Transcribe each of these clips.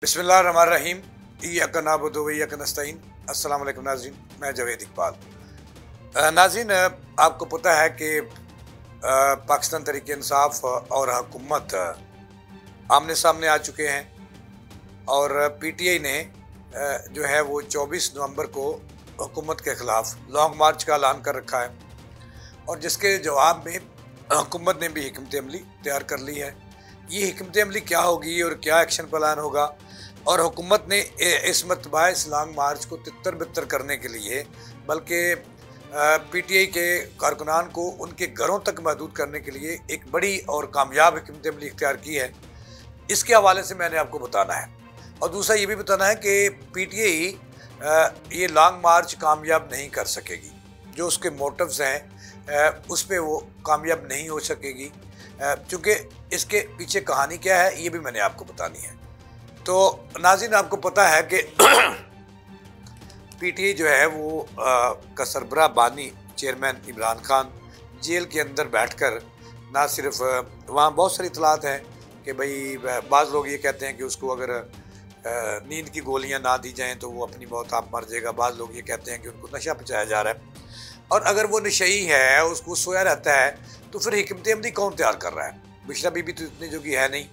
बिस्मिल्लाहिर्रहमानिर्रहीम। इय्याका नअबुदु व इय्याका नस्तईन। अस्सलाम वालेकुम नाज़रीन, मैं जावेद इकबाल। नाज़रीन, आपको पता है कि पाकिस्तान तहरीक इंसाफ और हुकूमत आमने सामने आ चुके हैं और पीटीआई ने जो है वो 24 नवंबर को हुकूमत के ख़िलाफ़ लॉन्ग मार्च का ऐलान कर रखा है और जिसके जवाब में हुकूमत ने भी हिकमत अमली तैयार कर ली है। ये हिकमत अमली क्या होगी और क्या एक्शन प्लान होगा, और हुकूमत ने इस मरतबा इस लॉन्ग मार्च को तितर बितर करने के लिए बल्कि पीटीआई के कारकुनान को उनके घरों तक महदूद करने के लिए एक बड़ी और कामयाब हिकमत अमली इख्तियार की है। इसके हवाले से मैंने आपको बताना है और दूसरा ये भी बताना है कि पीटीआई ये लॉन्ग मार्च कामयाब नहीं कर सकेगी। जो उसके मोटिव्स हैं उस पर वो कामयाब नहीं हो सकेगी, क्योंकि इसके पीछे कहानी क्या है ये भी मैंने आपको बतानी है। तो नाज़रीन, आपको पता है कि पीटीआई जो है वो का सरबराह बानी चेयरमैन इमरान खान जेल के अंदर बैठकर ना सिर्फ वहाँ बहुत सारी इतलात हैं कि भाई बाज़ लोग ये कहते हैं कि उसको अगर नींद की गोलियां ना दी जाएं तो वो अपनी मौत आप मर जाएगा। बाज़ लोग ये कहते हैं कि उनको नशा पचाया जा रहा है, और अगर वो नशई है, उसको सोया रहता है, तो फिर हिकमत अमली कौन तैयार कर रहा है? बुशरा बीबी तो इतनी जोगी है नहीं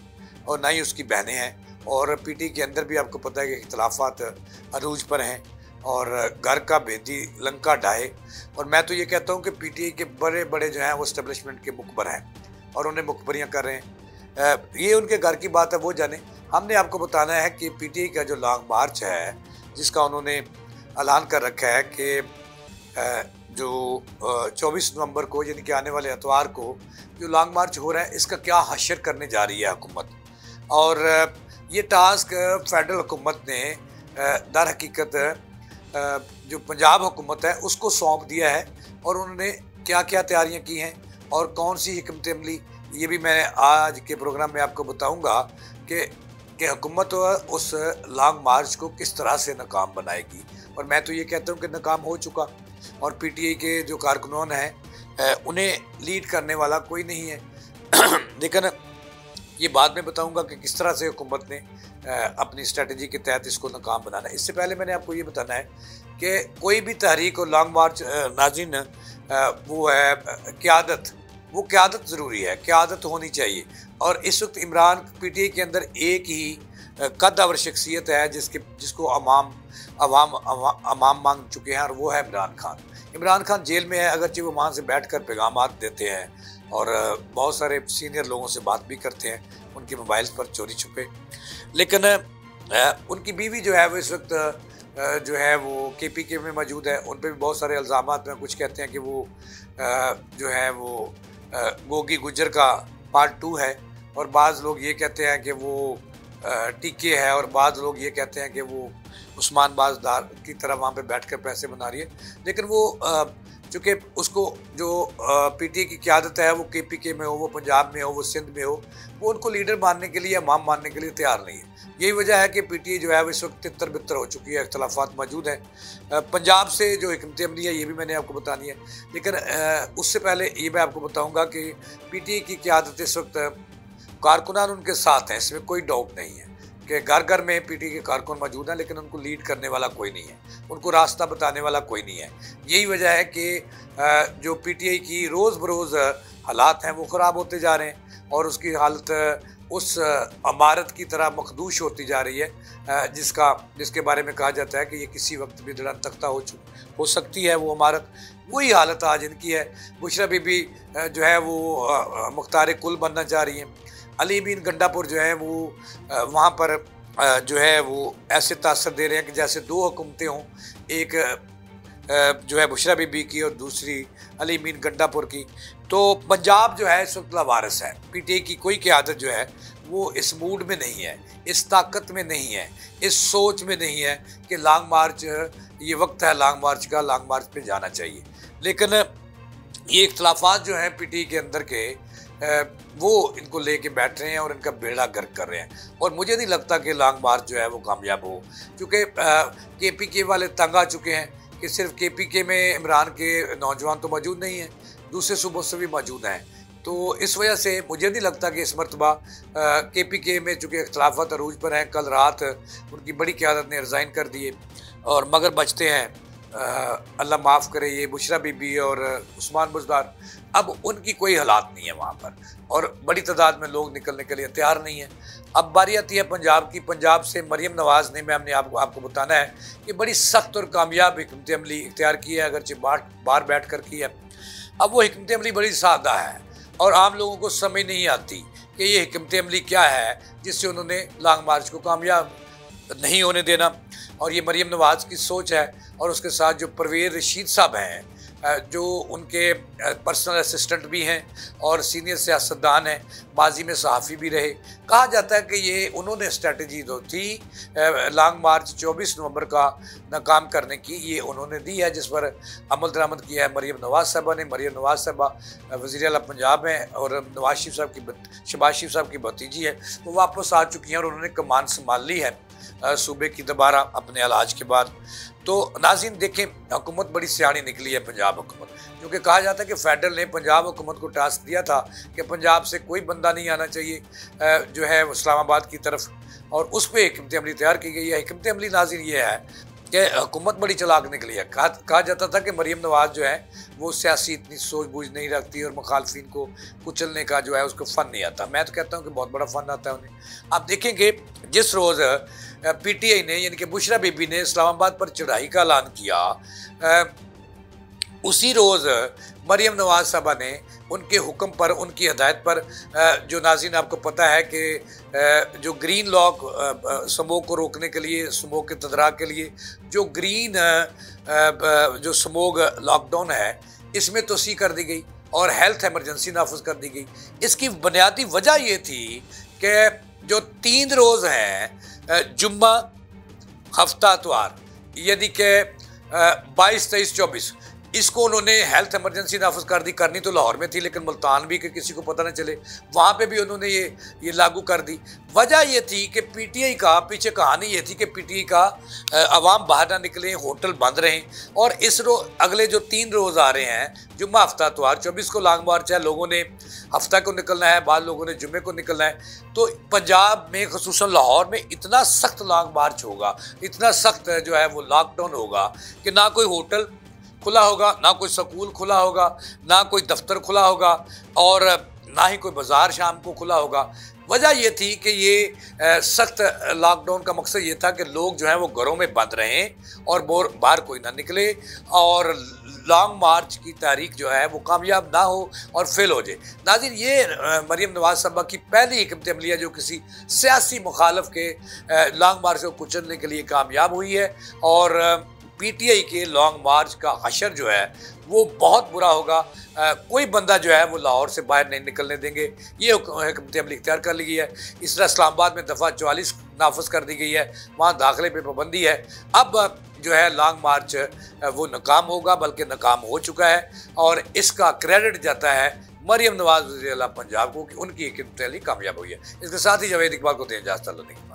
और ना ही उसकी बहनें हैं, और पीटी के अंदर भी आपको पता है कि इख्तलाफात अरूज पर हैं और घर का भेदी लंका ढाए। और मैं तो ये कहता हूँ कि पीटीआई के बड़े बड़े जो हैं वो इस्टेब्लिशमेंट के मुखबर हैं और उन्हें मुखबरियाँ कर रहे हैं। ये उनके घर की बात है, वो जाने। हमने आपको बताना है कि पीटीआई का जो लॉन्ग मार्च है जिसका उन्होंने ऐलान कर रखा है कि जो 24 नवंबर को यानी कि आने वाले इतवार को जो लॉन्ग मार्च हो रहा है, इसका क्या हशर करने जा रही है हुकूमत। और ये टास्क फेडरल हुकूमत ने दर हकीकत जो पंजाब हुकूमत है उसको सौंप दिया है, और उन्होंने क्या क्या तैयारियां की हैं और कौन सी हिकमत अमली, ये भी मैं आज के प्रोग्राम में आपको बताऊंगा कि हुकूमत उस लॉन्ग मार्च को किस तरह से नाकाम बनाएगी। और मैं तो ये कहता हूँ कि नाकाम हो चुका, और पीटीआई के जो कारकुनान हैं उन्हें लीड करने वाला कोई नहीं है। लेकिन ये बाद में बताऊंगा कि किस तरह से हुकूमत ने अपनी स्ट्रेटजी के तहत इसको नाकाम बनाना है। इससे पहले मैंने आपको ये बताना है कि कोई भी तहरीक और लॉन्ग मार्च नाज़रीन वो है क़यादत, वो क़यादत ज़रूरी है, क़यादत होनी चाहिए। और इस वक्त इमरान पीटीआई के अंदर एक ही कद्दावर शख्सियत है जिसको अवाम मांग चुके हैं, और वो है इमरान खान। इमरान खान जेल में है, अगरचे वो वहाँ से बैठ कर पैगामात देते हैं और बहुत सारे सीनियर लोगों से बात भी करते हैं उनके मोबाइल पर चोरी छुपे, लेकिन उनकी बीवी जो है वो इस वक्त जो है वो केपीके में मौजूद है। उन पर भी बहुत सारे इल्ज़ामात में कुछ कहते हैं कि वो जो है वो गोगी गुजर का पार्ट 2 है, और बाज़ लोग ये कहते हैं कि वो टीके है, और बाज़ लोग ये कहते हैं कि वो उस्मान बाज़दार की तरह वहाँ पे बैठकर पैसे बना रही है। लेकिन वो चूँकि उसको जो पीटीआई की क़यादत है वो केपीके में हो, वो पंजाब में हो, वो सिंध में हो, वो उनको लीडर मानने के लिए, इमाम मानने के लिए तैयार नहीं है। यही वजह है कि पीटीआई जो है वो इस वक्त तितर बितर हो चुकी है, इख्तलाफात मौजूद हैं। पंजाब से जो हिकमत अमली है ये भी मैंने आपको बतानी है, लेकिन उससे पहले ये मैं आपको बताऊँगा कि पीटीआई की क़यादत इस वक्त कारकुनान उनके साथ हैं, इसमें कोई डाउट नहीं है कि घर घर में पीटीआई के कारकुन मौजूद हैं, लेकिन उनको लीड करने वाला कोई नहीं है, उनको रास्ता बताने वाला कोई नहीं है। यही वजह है कि जो पीटीआई की रोज़ बरोज़ हालात हैं वो ख़राब होते जा रहे हैं, और उसकी हालत उस इमारत की तरह मखदूश होती जा रही है जिसके बारे में कहा जाता है कि ये किसी वक्त भी धड़न तख्ता हो सकती है वो इमारत। वही हालत आज इनकी है। बुशरा बीबी जो है वो मुख्तार कुल बनना चाह रही हैं। अली बिन गंडापुर जो है वो वहाँ पर जो है वो ऐसे तासर दे रहे हैं कि जैसे दो हुकूमतें हों, एक जो है बुशरा बीबी की और दूसरी अली बिन गंडापुर की। तो पंजाब जो है इस वक्त लावारिस है। पीटीआई की कोई क़यादत जो है वो इस मूड में नहीं है, इस ताकत में नहीं है, इस सोच में नहीं है कि लॉन्ग मार्च, ये वक्त है लॉन्ग मार्च का, लॉन्ग मार्च पे जाना चाहिए। लेकिन ये इख्तलाफात जो हैं पीटीआई के अंदर के वो इनको लेके बैठ रहे हैं और इनका बेड़ा गर्क कर रहे हैं, और मुझे नहीं लगता कि लॉन्ग मार्च जो है वो कामयाब हो, क्योंकि केपीके वाले तंग आ चुके हैं कि सिर्फ केपीके में इमरान के नौजवान तो मौजूद नहीं हैं, दूसरे सूबों से भी मौजूद हैं। तो इस वजह से मुझे नहीं लगता कि इस मरतबा KPK में चूँकि इख्तलाफात अरूज पर हैं, कल रात उनकी बड़ी क़यादत ने रिज़ाइन कर दिए और मगर बचते हैं अल्लाह माफ़ करे ये बुशरा बीबी और उस्मान बुज़दार। अब उनकी कोई हालात नहीं है वहाँ पर और बड़ी तादाद में लोग निकलने के लिए तैयार नहीं है। अब बारी आती है पंजाब की। पंजाब से मरियम नवाज़ ने, मैं हमने आपको बताना है कि बड़ी सख्त और कामयाब हिकमत अमली इख्तियार की है, अगरचे बाहर बैठ कर की है। अब वो हिकमत अमली बड़ी सादा है और आम लोगों को समझ नहीं आती कि ये हिकमत अमली क्या है जिससे उन्होंने लॉन्ग मार्च को कामयाब नहीं होने देना। और ये मरियम नवाज़ की सोच है और उसके साथ जो परवेज़ रशीद साहब हैं जो उनके पर्सनल असिस्टेंट भी हैं और सीनियर सियासतदान हैं, माजी में सहाफ़ी भी रहे। कहा जाता है कि ये उन्होंने स्ट्रेटजी जो थी लॉन्ग मार्च 24 नवंबर का नाकाम करने की, ये उन्होंने दी है, जिस पर अमल दरामद किया है मरियम नवाज़ साहबा ने। मरियम नवाज़ साहबा वज़ीर आला पंजाब हैं और शहबाज शरीफ साहब की भतीजी है, वो वापस आ चुकी हैं और उन्होंने कमान संभाल ली है सूबे की दोबारा अपने इलाज के बाद। तो नाज़रीन देखें, हुकूमत बड़ी सियानी निकली है पंजाब हुकूमत, क्योंकि कहा जाता है कि फेडरल ने पंजाब हुकूमत को टास्क दिया था कि पंजाब से कोई बंदा नहीं आना चाहिए जो है इस्लामाबाद की तरफ, और उस पर हिकमत अमली तैयार की गई है। हिकमत अमली नाज़रीन ये है कि हुकूमत बड़ी चालाक निकली है। कहा जाता था कि मरियम नवाज़ जो है वो सियासी इतनी सूझ बूझ नहीं रखती और मुखालफिन को कुचलने का जो है उसको फ़न नहीं आता। मैं तो कहता हूँ कि बहुत बड़ा फ़न आता है उन्हें। आप देखेंगे जिस रोज़ PTI ने यानी कि बुशरा बीबी ने इस्लामाबाद पर चढ़ाई का ऐलान किया, उसी रोज़ मरियम नवाज़ साहबा ने उनके हुक्म पर, उनकी हदायत पर, जो नाज़रीन आपको पता है कि जो ग्रीन लॉक स्मोक को रोकने के लिए, स्मोक के तदराक के लिए जो ग्रीन जो स्मोक लॉकडाउन है इसमें तोसी कर दी गई और हेल्थ एमरजेंसी नाफिज कर दी गई। इसकी बुनियादी वजह ये थी कि जो 3 रोज़ हैं जुम्मा, हफ्ता, इतवार, यानी कि 22, 23, 24, इसको उन्होंने हेल्थ एमरजेंसी नाफिज कर दी। करनी तो लाहौर में थी लेकिन मुल्तान भी, कि किसी को पता न चले, वहाँ पे भी उन्होंने ये लागू कर दी। वजह ये थी कि PTI का, पीछे कहानी ये थी कि PTI का अवाम बाहर ना निकले, होटल बंद रहें। और इस अगले जो 3 रोज़ आ रहे हैं, जुम्मा, हफ्ता, इतवार, 24 को लॉन्ग मार्च है, लोगों ने हफ्ता को निकलना है, बाद लोगों ने जुम्मे को निकलना है। तो पंजाब में ख़ुसूसन लाहौर में इतना सख्त लॉन्ग मार्च होगा, इतना सख्त जो है वो लॉकडाउन होगा कि ना कोई होटल खुला होगा, ना कोई स्कूल खुला होगा, ना कोई दफ्तर खुला होगा और ना ही कोई बाज़ार शाम को खुला होगा। वजह ये थी कि ये सख्त लॉकडाउन का मकसद ये था कि लोग जो हैं वो घरों में बंद रहें और बाहर कोई ना निकले और लॉन्ग मार्च की तारीख जो है वो कामयाब ना हो और फेल हो जाए। नाज़रीन, ये मरियम नवाज़ साहबा की पहली हिकमत अमली है जो किसी सियासी मुखालफ के लॉन्ग मार्च को कुचलने के लिए कामयाब हुई है। और PTI के लॉन्ग मार्च का हशर जो है वो बहुत बुरा होगा। कोई बंदा जो है वो लाहौर से बाहर नहीं निकलने देंगे। ये हिकमत अमली इख्तियार कर ली है। इस तरह इस्लामाबाद में दफ़ा 44 नाफिज कर दी गई है, वहाँ दाखिले पे पाबंदी है। अब जो है लॉन्ग मार्च वो नाकाम होगा, बल्कि नाकाम हो चुका है और इसका क्रेडिट जाता है मरियम नवाज़ वज़ीर आला पंजाब को कि उनकी हिकमत अमली कामयाब हुई है। इसके साथ ही जावेद इकबाल को दें इजाज़त।